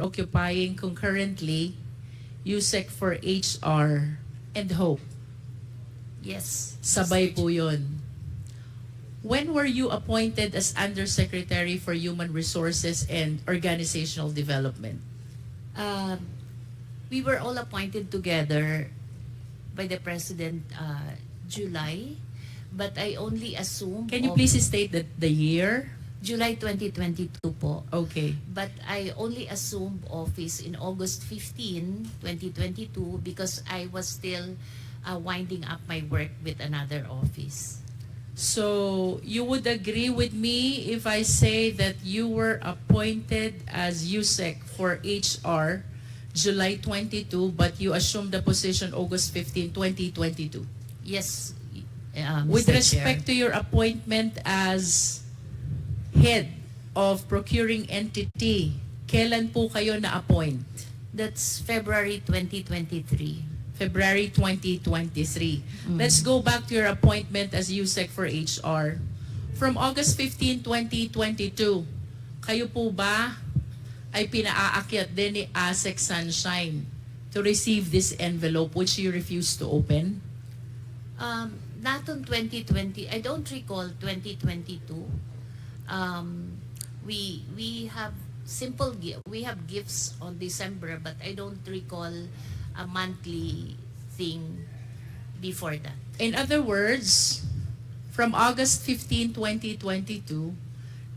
occupying concurrently USEC for HR and HOPE. Yes. Sabay po yun. When were you appointed as Undersecretary for Human Resources and Organizational Development? We were all appointed together by the President July, but I only assumed Can you please state the year? July 2022 po. Okay. But I only assumed office in August 15, 2022 because I was still winding up my work with another office. So you would agree with me if I say that you were appointed as USEC for HR July 22, but you assumed the position August 15, 2022? Yes, With Mr. respect to Chair. your appointment as head of procuring entity, kailan po kayo na-appoint? That's February 2023. February 2023. Let's go back to your appointment as USEC for HR. From August 15, 2022, kayo po ba ay pinaakyat din ni ASEC Sunshine to receive this envelope which you refused to open? Not on 2020. I don't recall 2022. We have we have gifts on December, but I don't recall a monthly thing before that. In other words, from August 15, 2022,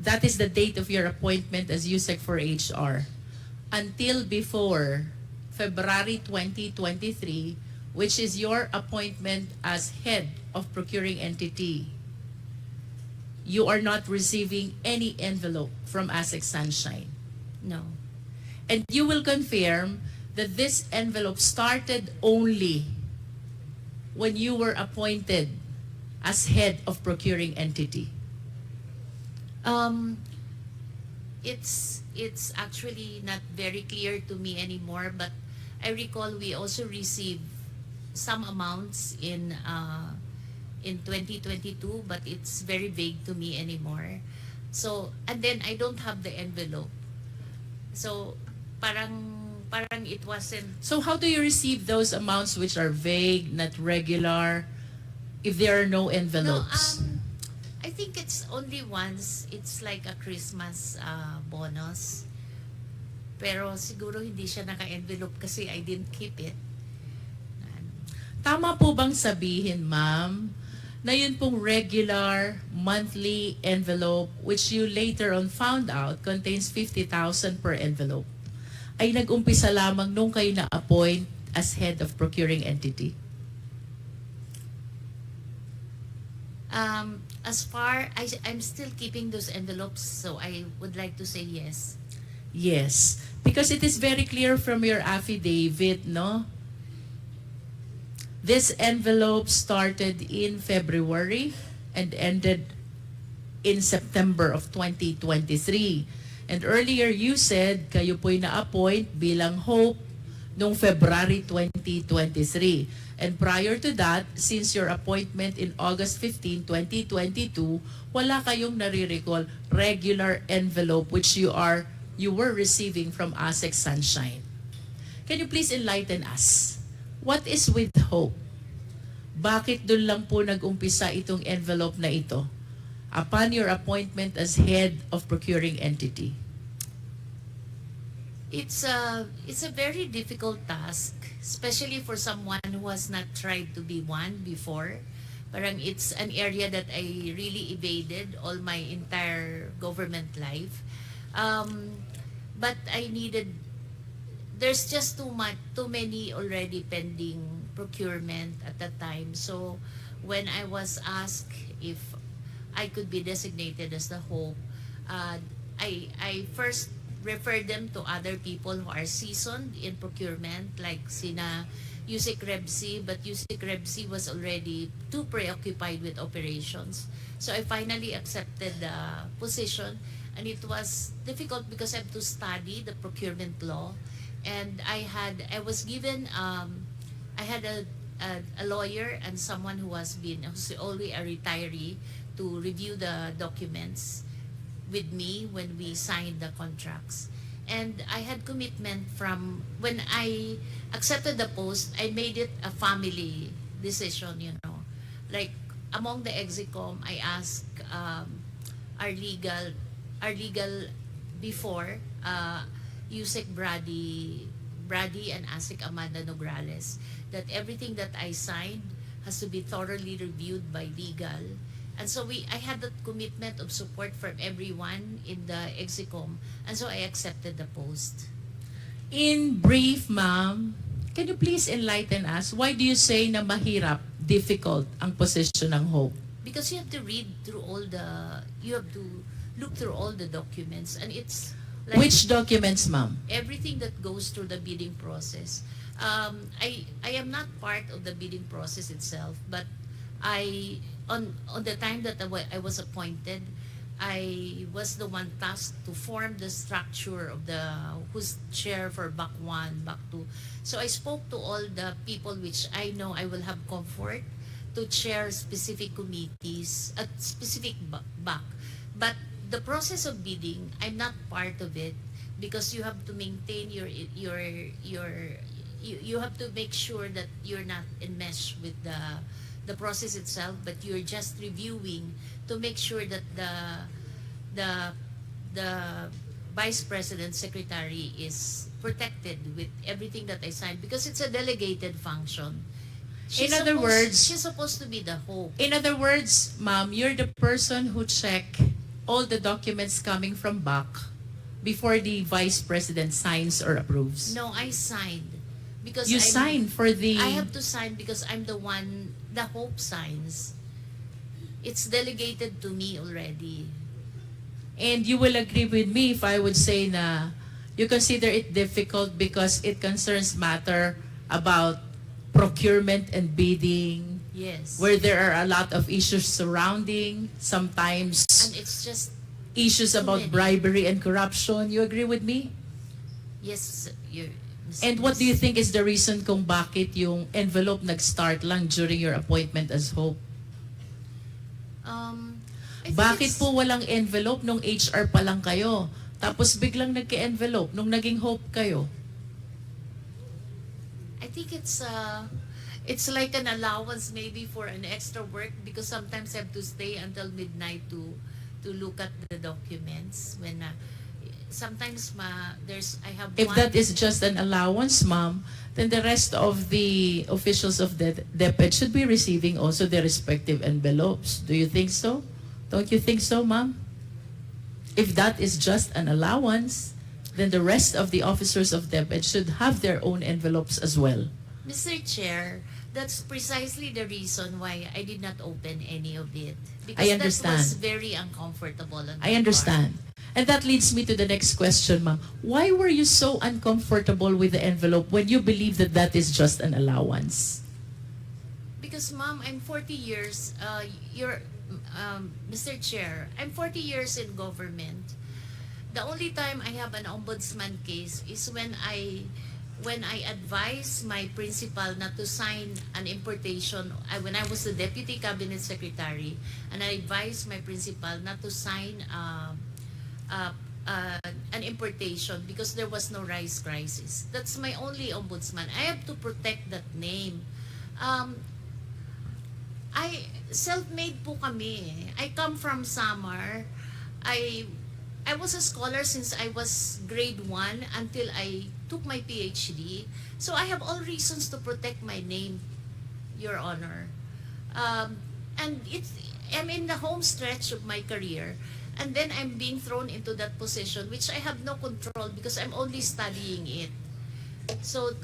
that is the date of your appointment as USEC for HR, until before February 2023, which is your appointment as head of procuring entity, you are not receiving any envelope from ASEC Sunshine. No. And you will confirm that this envelope started only when you were appointed as head of procuring entity. It's actually not very clear to me anymore, but I recall we also received some amounts in 2022, but it's very vague to me anymore. So, and then I don't have the envelope. So, parang it wasn't. So how do you receive those amounts which are vague, not regular, if there are no envelopes? No, I think it's only once. It's like a Christmas bonus. Pero siguro hindi siya naka-envelope kasi I didn't keep it. Tama po bang sabihin, ma'am, na yun pong regular monthly envelope which you later on found out contains 50,000 per envelope ay nag-umpisa lamang nung kayo na-appoint as head of procuring entity? As far I'm still keeping those envelopes, so I would like to say yes. Yes, because it is very clear from your affidavit, no? This envelope started in February and ended in September of 2023. And earlier you said kayo po'y na-appoint bilang HOPE noong February 2023. And prior to that, since your appointment in August 15, 2022, wala kayong nare-recall regular envelope which you were receiving from ASEC Sunshine. Can you please enlighten us? What is with HOPE? Bakit doon lang po nag-umpisa itong envelope na ito upon your appointment as head of procuring entity? It's a very difficult task, especially for someone who has not tried to be one before. Parang it's an area that I really evaded all my entire government life. But there's just too many already pending procurement at that time. So when I was asked if I could be designated as the HOPE, I first refer them to other people who are seasoned in procurement, like sina Yusek Rebsi, but Yusek Rebsi was already too preoccupied with operations. So I finally accepted the position, and it was difficult because I have to study the procurement law, and I was given I had a lawyer and someone who's already a retiree to review the documents with me when we signed the contracts. And I had commitment from when I accepted the post. I made it a family decision, you know. Like among the execom, I asked our legal before Yusek Brady and ASIC Amanda Nograles, that everything that I signed has to be thoroughly reviewed by legal. And so I had that commitment of support from everyone in the execom, and so I accepted the post. In brief, ma'am, can you please enlighten us? Why do you say na mahirap, difficult ang position ng Hope? Because you have to you have to look through all the documents, and it's like Which documents, ma'am? everything that goes through the bidding process. I am not part of the bidding process itself, but on the time that I was appointed, I was the one tasked to form the structure of who's chair for BAC 1, BAC 2. So I spoke to all the people which I know I will have comfort to chair specific committees at specific BAC. But the process of bidding, I'm not part of it, because you have to maintain you have to make sure that you're not enmeshed with the process itself, but you're just reviewing to make sure that the vice president secretary is protected with everything that I signed, because it's a delegated function. In other words, she's supposed to be the hope. In other words, ma'am, you're the person who check all the documents coming from BAC before the vice president signs or approves. No, I signed because You sign for the... I have to sign because I'm the one the hope signs. It's delegated to me already. And you will agree with me if I would say na you consider it difficult because it concerns matter about procurement and bidding, Yes. where there are a lot of issues surrounding, sometimes And it's just issues too about many. bribery and corruption. You agree with me? yes, And what do you think is the reason kung bakit yung envelope nag-start lang during your appointment as Hope? I think Bakit it's- po walang envelope nung HR pa lang kayo? Tapos biglang nagka-envelope nung naging Hope kayo? I think it's like an allowance maybe for an extra work, because sometimes I have to stay until midnight to look at the documents when sometimes I have If one. that is just an allowance, ma'am, then the rest of the officials of the DepEd should be receiving also their respective envelopes. Do you think so? Don't you think so, ma'am? If that is just an allowance, then the rest of the officers of DepEd should have their own envelopes as well. Mr. Chair, that's precisely the reason why I did not open any of it. Because I understand. that was very uncomfortable on I my understand. And that leads me to the next question, ma'am. Why were you so uncomfortable with the envelope when you believe that that is just an allowance? Because, Ma'am, I'm 40 years, Mr. Chair, I'm 40 years in government. The only time I have an ombudsman case is when I advised my principal not to sign an importation, when I was the deputy cabinet secretary, and I advised my principal not to sign an importation because there was no rice crisis. That's my only ombudsman. I have to protect that name. Self-made po kami. I come from Samar. I was a scholar since I was grade 1 until I took my PhD. So I have all reasons to protect my name, Your Honor. And I'm in the home stretch of my career. And then I'm being thrown into that position, which I have no control because I'm only studying it. So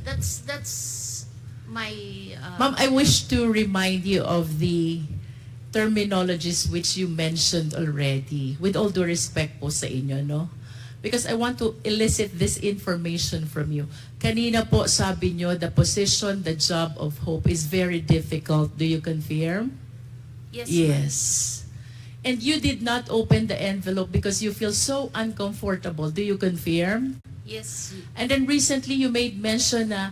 that's my... Ma'am, I wish to remind you of the terminologies which you mentioned already. With all due respect po sa inyo, no? Because I want to elicit this information from you. Kanina po sabi nyo, the position, the job of Hope is very difficult. Do you confirm? Yes. Yes. And you did not open the envelope because you feel so uncomfortable. Do you confirm? Yes. And then recently you made mention na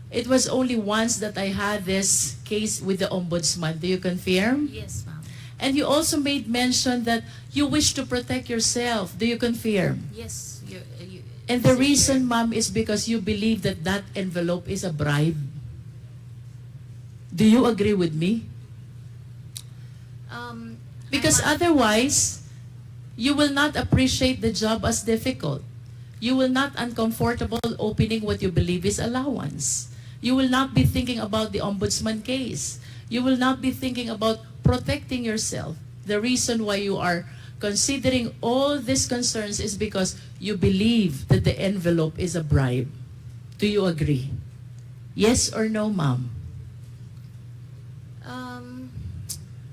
it was only once that I had this case with the ombudsman. Do you confirm? Yes, ma'am. And you also made mention that you wish to protect yourself. Do you confirm? Yes, And the Mr. reason, Chair. ma'am, is because you believe that that envelope is a bribe. Do you agree with me? Because I'm otherwise, you will not appreciate the job as difficult. You will not uncomfortable opening what you believe is allowance. You will not be thinking about the ombudsman case. You will not be thinking about protecting yourself. The reason why you are considering all these concerns is because you believe that the envelope is a bribe. Do you agree? Yes or no, ma'am?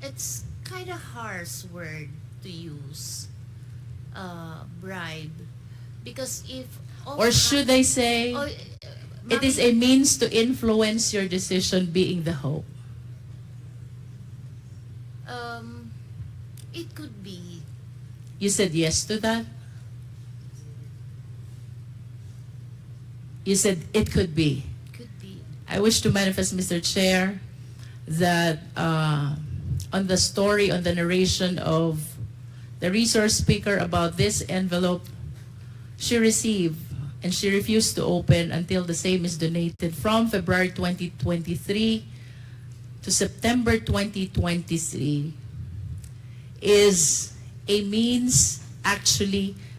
it's kind of harsh word to use, bribe, because if Or should I say, oh, it is a means to influence your decision being the hope? it could be. You said yes to that? You said it could be. Could be. I wish to manifest, Mr. Chair, that on the story, on the narration of the resource speaker about this envelope she received and she refused to open until the same is donated from February 2023 to September 2023 is a means actually